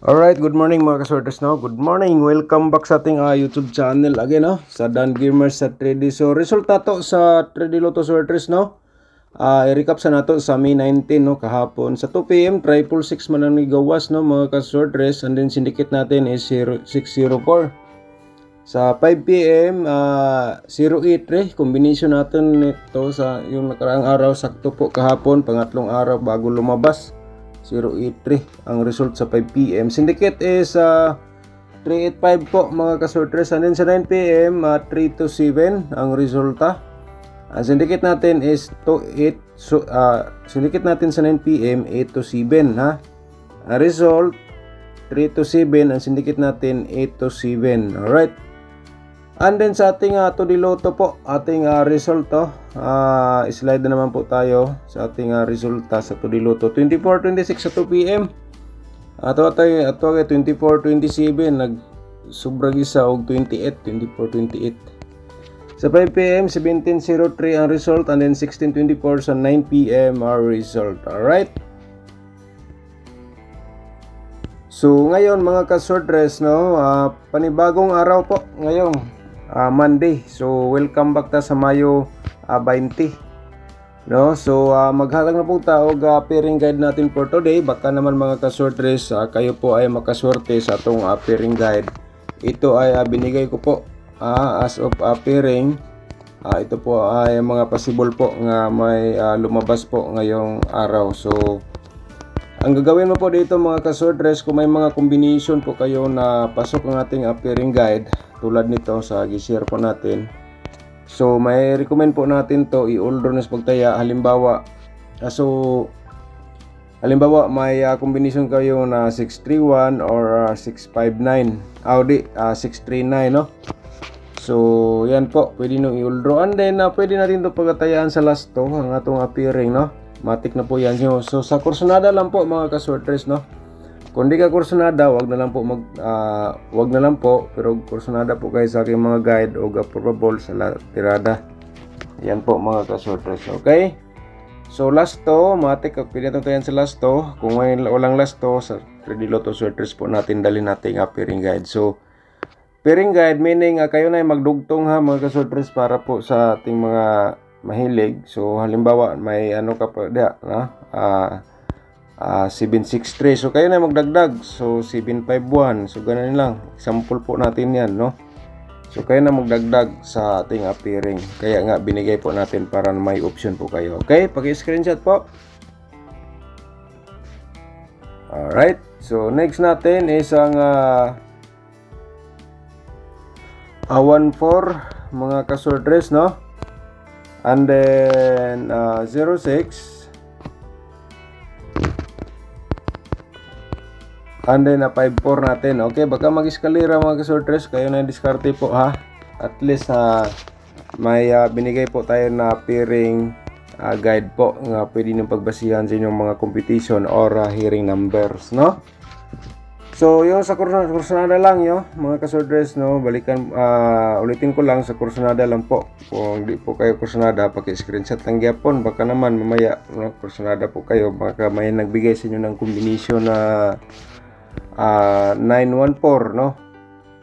Alright, good morning mga kasorters, no? Good morning, welcome back sa ating YouTube channel again, no? Sa Dan Gamers sa 3D. So, result nato sa 3D Lotto sorters, no? I-recap sa nato sa May 19, no? Kahapon. Sa 2 PM, 666 man ang gawas, no? Mga kasorters. And then, syndicate natin is 0604. Sa 5 PM, 083. Combination natin nito sa yung nakaraang araw. Sakto po kahapon, pangatlong araw bago lumabas. 083 ang result sa 5 PM. Syndicate is 385 po mga kasorters. And then sa 9 PM 327 ang resulta. Ang syndicate natin is 28. So syndicate natin sa 9 PM 827 ha. Ang result 327, ang syndicate natin 827. Alright. And then sa ating 2D Lotto po, ating result slide na naman po tayo sa ating resulta sa 2D Lotto. 24-26 sa 2 PM. Ato ay 24-27 nagsobrang isa og 28, 24-28. Sa 5 PM 17-03 ang result, and then 16-24 sa 9 PM our result. Alright. So ngayon mga ka-sorters, no, panibagong araw po ngayong Monday. So welcome back ta sa Mayo 20, no. So maghatag na po ta og pairing guide natin for today. Baka naman mga ka-sorters, kayo po ay makaswerte sa atong pairing guide. Ito ay binigay ko po as of pairing. Ito po ay mga possible po nga may lumabas po ngayong araw. So ang gagawin mo po dito mga ka-sorters, kung may mga combination po kayo na pasok ang ating pairing guide tulad nito sa gi-share po natin. So may recommend po natin to i-order na sa pagtaya. Halimbawa may combination kayo na 631 or 659. 639, no? So yan po, pwede nyo i-order. And then pwede natin to pagtayaan sa last to ang atong pairing, no? Matik na po yan. So sa kursunada lang po mga ka-sorters, no? Kung di ka kursunada, wag na lang po, pero kursunada po kayo sa aking mga guide o probable sa tirada. Yan po mga ka-sorters, okay? So last to, matik, pwede natin tayo sa last to. Kung walang last to, sa 3D Lotto sorters po natin dalhin natin pairing guide. So pairing guide meaning kayo na magdugtong ha mga ka-sorters para po sa ating mga mahilig. So halimbawa may ka pa diha na 763, so kayo na magdagdag. So 751, so ganun lang, example po natin yan, no? So kayo na magdagdag sa ating pairing, kaya nga binigay po natin para may option po kayo. Okay, paki-screenshot po. Alright, so next natin is ang 14 mga ka-sorters, no? And then 06, and then 54 natin. Okay, baka mag-eskalera mga ka-sorters, kayo na diskarte po ha. At least may binigay po tayo na pairing guide po nga pwede nyo pagbasihan sa inyong mga competition or hearing numbers, no? So yung sa kursunada lang yo mga ka-sorters, no, balikan ulitin ko lang, sa kursunada lang po. Kung di po kayo kursunada, paki-screenshot lang gyapon, baka naman mamaya, no, kursunada po kayo, baka may nagbigay sa inyo ng combination na 914, no.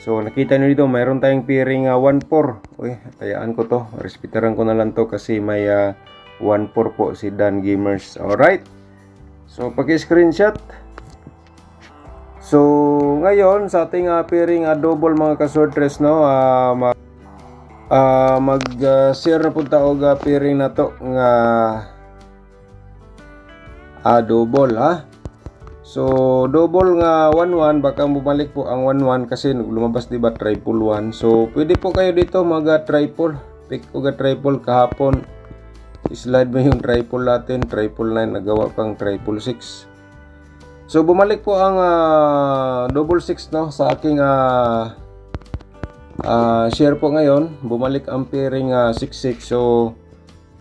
So nakita nyo dito mayroon tayong pairing 14. Uy, tayaan ko to, respetaran ko na lang to kasi may 14 po si Dan Gamers. Alright, so paki-screenshot. So ngayon sa ating pairing double mga ka-sorters, no, mag-share na po ta og pairing na to nga double ha. So double nga 11, baka bumalik po ang 11 kasi lumabas diba triple 1. So pwede po kayo dito triple, pick og triple. Kahapon slide mo yung triple natin, triple 9, nagawa pang triple 6. So bumalik po ang double 6, no, sa aking share po ngayon. Bumalik ang pairing 66. So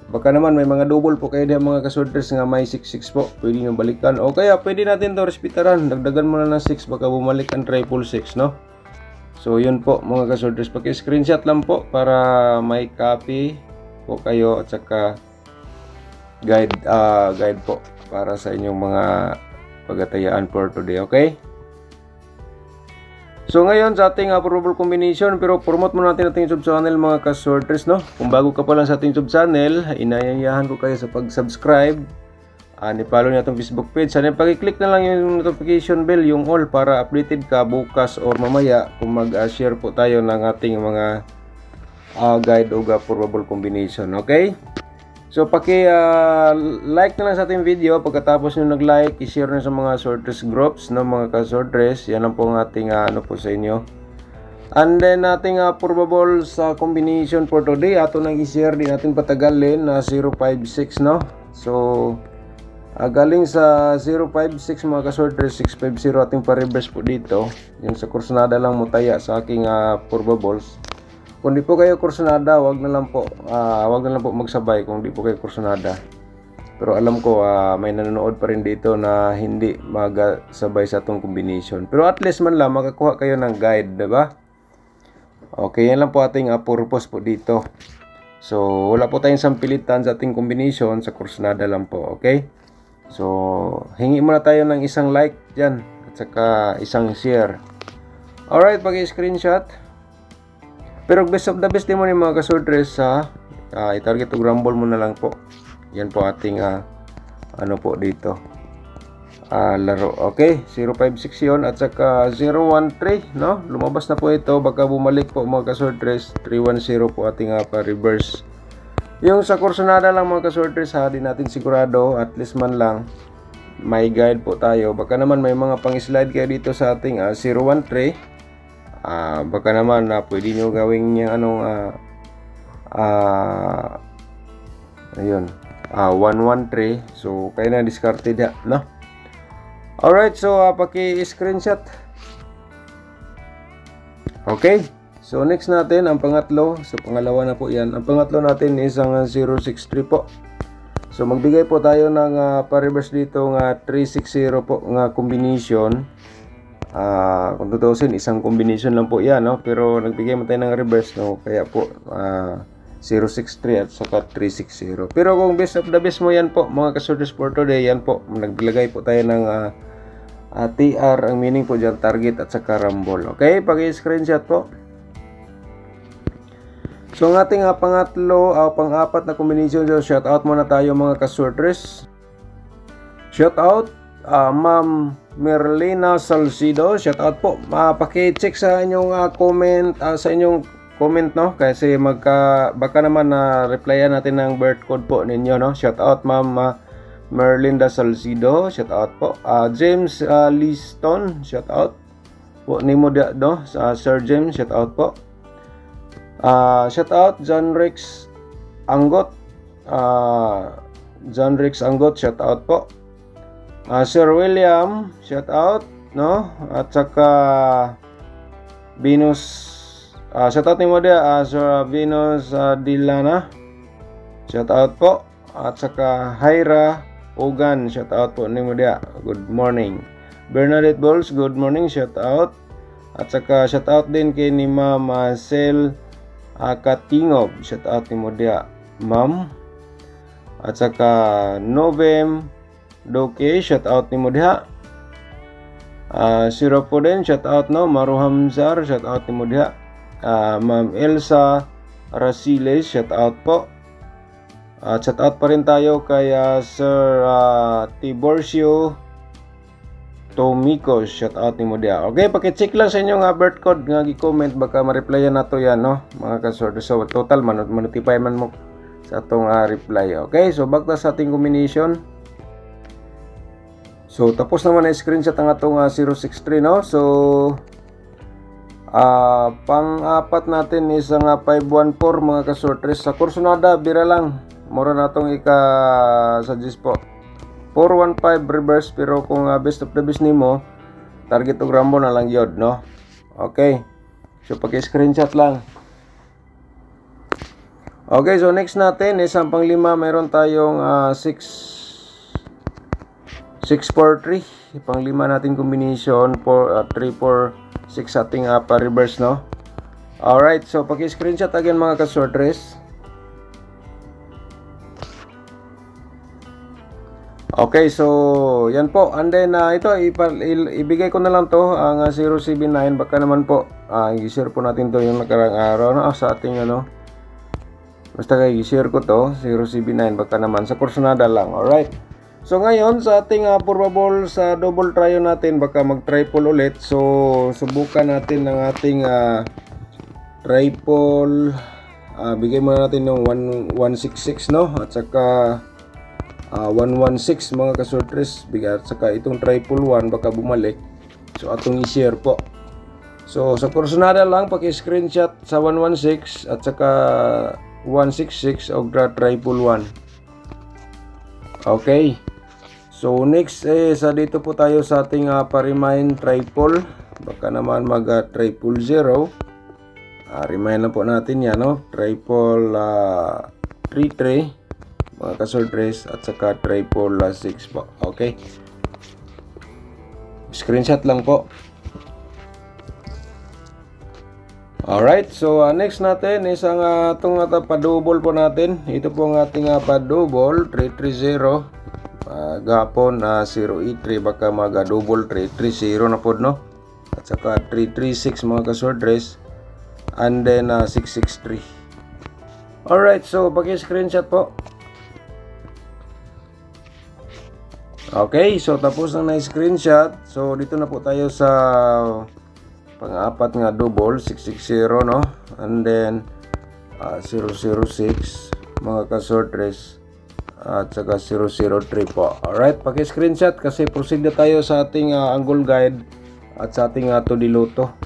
baka naman may mga double po kayo diyan mga ka-sorters nga may 66 po, pwede nyo balikan. O kaya pwede natin to respetaran, dagdagan mo na ng 6, baka bumalik ang triple 6, no. So yun po mga ka-sorters, paki-screenshot lang po para may copy po kayo at saka guide po para sa inyong mga pagatayaan for today. Okay, So ngayon sa ating probable combination, pero promote muna natin ating YouTube channel mga ka-sorters, no? Kung bago ka pa lang sa ating YouTube channel, inayayahan ko kayo sa pag-subscribe. I-follow niyo itong Facebook page. Sana pag-click na lang yung notification bell, yung all, para updated ka bukas or mamaya kung mag-share po tayo ng ating mga guide o probable combination. Okay? So like na lang sa ating video. Pagkatapos nyo nag-like, i-share na sa mga sorters groups, no, mga ka-sorters. Yan lang po ang ating ano po sa inyo. And then ating probable sa combination for today, ato nang i-share din natin patagalin na 056, no. So galing sa 056 mga ka-sorters, 650 ating pa-reverse po dito. Yung sa kursunada lang mo taya sa aking probables. Kung di po kayo kursunada, wag na lang po magsabay kung di po kayo kursunada. Pero alam ko may nanonood pa rin dito na hindi magasabay sa itong combination. Pero at least man lang makakuha kayo ng guide, diba? Okay, yan lang po ating purpose po dito. So wala po tayong sampilitan sa ating combination, sa kursunada lang po, okay? So hingi muna tayo ng isang like dyan at saka isang share. Alright, pag-screenshot. Pero best of the best din mo ni mga ka-sorters sa i-target o rumble mo na lang po. Yan po ating ano po dito laro. Okay, 056 yun at saka 013, no? Lumabas na po ito, baka bumalik po mga ka-sorters. 310 po ating pa-reverse. Yung sa kursunada lang mga ka-sorters, di natin sigurado, at least man lang may guide po tayo. Baka naman may mga pang-slide kayo dito sa ating 013. Baka naman pwede nyo gawing yung anong ayun 113. So kaya na discarded ya, no? Alright, so paki-screenshot. Okay, so next natin ang pangatlo. So pangalawa na po yan. Ang pangatlo natin is ang 063 po. So magbigay po tayo ng pa-reverse dito nga 360 po nga combination. Kung tutusin, isang combination lang po yan, no? Pero nagbigay mo tayo ng reverse, no? Kaya po 063 at saka 360. Pero kung best of the best mo yan po mga ka-sorters for today, yan po, naglagay po tayo ng TR, ang meaning po dyan target at saka rumble. Okay, pag-screenshot po. So ang ating pangatlo, pang-apat na combination, so shout out muna tayo mga ka-sorters. Shout out Ma'am Merlina Salcido, shout out po. Paki-check sa inyong comment, no, kasi baka naman replyan natin ng birth code po ninyo, no. Shout out Ma'am Merlinda Salcido, shout out po. James Liston, shout out po nimo no, Sir James, shout out po. Shout out John Rex Anggot, shout out po. Sir William, shout out, no? At saka Venus, shout out ni mo dia, Sir Venus Dilana, shout out po. At saka Hyra Ogan, shout out po ni mo dia, good morning. Bernadette Bowles, good morning, shout out. At saka shout out din kay ni Ma'am Sel Katingob, shout out ni mo dia, Ma'am. At saka Novem Doke, shout out ni mo diha. Siro po din, shout out, no? Maru Hamzar, shout out ni mo diha. Ma'am Elsa Rasiles, shout out po. Shout out pa rin tayo kay Sir Tiborcio Tomiko, shout out ni mo diha. Okay, paki-check lang sa inyong birth code nga gi-comment, baka ma-replyan nato yan, no? Mga ka-sorters. So total ma-notify man mo sa atong reply. Okay, so back sa ating combination. So tapos naman na screenshot ang atong 063, no. So pang-apat natin is ang 514 mga ka-sorters. Sa kursunada bira lang, mura natong ika-suggest po 415 reverse, pero kung best of the best nimo, target og rambo na lang yod, no. Okay, so paki-screenshot lang. Okay, so next natin is ang pang-lima. Mayroon tayong 643. Pang-lima natin combination for 346 ating pa-reverse, no. Alright, so paki-screenshot again mga ka-sorters. Okay, so yan po. And then ito ibigay ko na lang to ang 079, baka naman po i-share po natin to yung nakarang araw sa ating basta i-share ko to 079, baka naman sa Corsonada lang. Alright. So ngayon sa ating probable sa double try natin, baka mag-triple ulit. So subukan natin ng ating triple, bigay muna natin yung 166 no, at saka 116 mga kasortres, bigat saka itong triple 1 baka bumalik. So atong i-share po. So sa Corsonada lang paki-screenshot sa 116 at saka 166 og triple 1. Okay. So next sa dito po tayo sa ating pa-remind triple, baka naman mag triple 0. Remind na po natin yan no, triple 33 mga kasortres at saka triple 6 po. Okay, screenshot lang po. Alright, so next natin is ang itong pa-double po natin. Ito po ang ating pa-double 330 gapon 0E3, baka mag-double 330 na po no, at saka 336 mga kasortres, and then 663. Alright, so paki-screenshot po. Okay, so tapos na screenshot. So dito na po tayo sa pang-apat nga double 660 no, and then 006 mga kasortres at saka 003 po. Alright, paki-screenshot kasi proceed na tayo sa ating angle guide at sa ating Todiloto.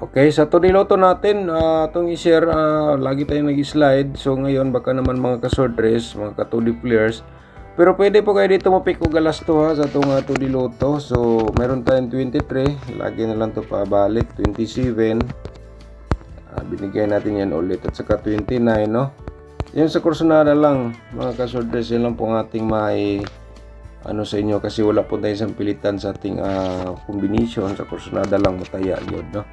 Okay, sa Todiloto natin itong i-share, lagi tayong nag-slide. So ngayon baka naman mga kasortres, mga ka-2D players, pero pwede po kayo dito mapick o galas to sa itong Todiloto. So meron tayong 23, lagi na lang to pabalik, 27, binigay natin yan ulit, at saka 29 no. Yan sa Corsonada lang mga kasortres, yan lang po ang ating may sa inyo, kasi wala po tayo isang pilitan sa ating combination. Sa Corsonada lang mataya yun no.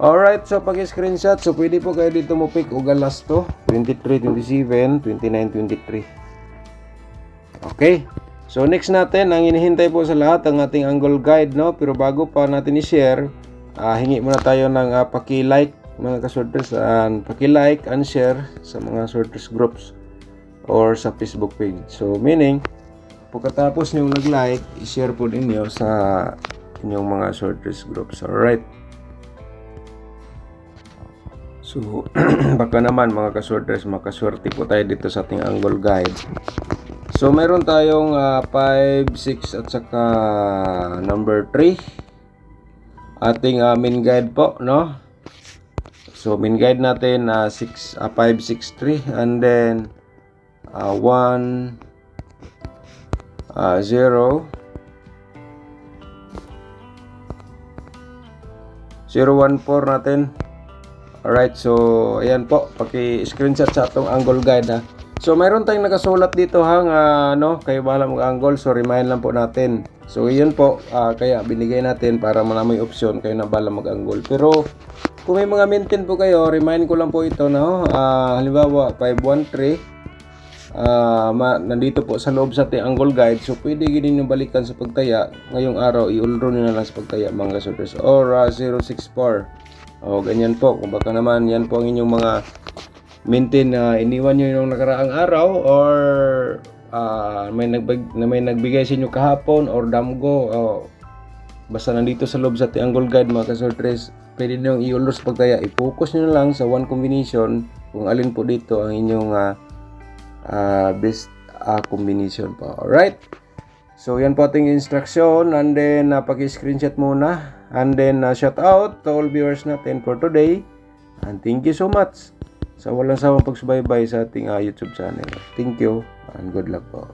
Alright, so pag-screenshot, so pwede po kayo dito mo pick o galas to, 23, 27, 29, 23. Okay, so next natin, ang inihintay po sa lahat ang ating angle guide no. Pero bago pa natin i-share, hingi muna tayo ng paki-like mga kasortres, paki-like and share sa mga sortres groups or sa Facebook page. So meaning, pagkatapos nyo nag-like, i-share po ninyo sa inyong mga sortres groups. Alright. So, baka naman mga kasortres, makaswerte po tayo dito sa ating angle guide. So, meron tayong 5, 6 at saka number 3. Ating main guide po, no? So, main guide natin 5, 6, 3 and then 1, 0, 014 natin. Alright, so ayan po, paki-screenshot sa atong angle guide ha. So mayroon tayong nakasulat dito hang kayo bahala mag-angle, so remind lang po natin. So yun po, kaya binigay natin para may option kayo na bahala mag-angle. Pero kung may mga maintain po kayo, remind ko lang po ito no. Halimbawa 513 nandito po sa loob sa ating angle guide, so pwede ginin yung balikan sa pagtaya. Ngayong araw i-ulro nyo na lang sa pagtaya mga kasortres, or 064 ganyan po. Kung baka naman yan po ang inyong mga maintain na iniwan nyo yung nakaraang araw, or may nagbigay sa inyo kahapon or damgo, basta nandito sa loob sa ating angle guide mga kasortres, pwede nyo i-ulro sa pagtaya. I-focus nyo na lang sa one combination kung alin po dito ang inyong best combination po. Alright, so yan po ating instruction, and then paki-screenshot muna, and then shout out to all viewers natin for today, and thank you so much sa walang sawang pagsubaybay sa ating YouTube channel. Thank you and good luck po.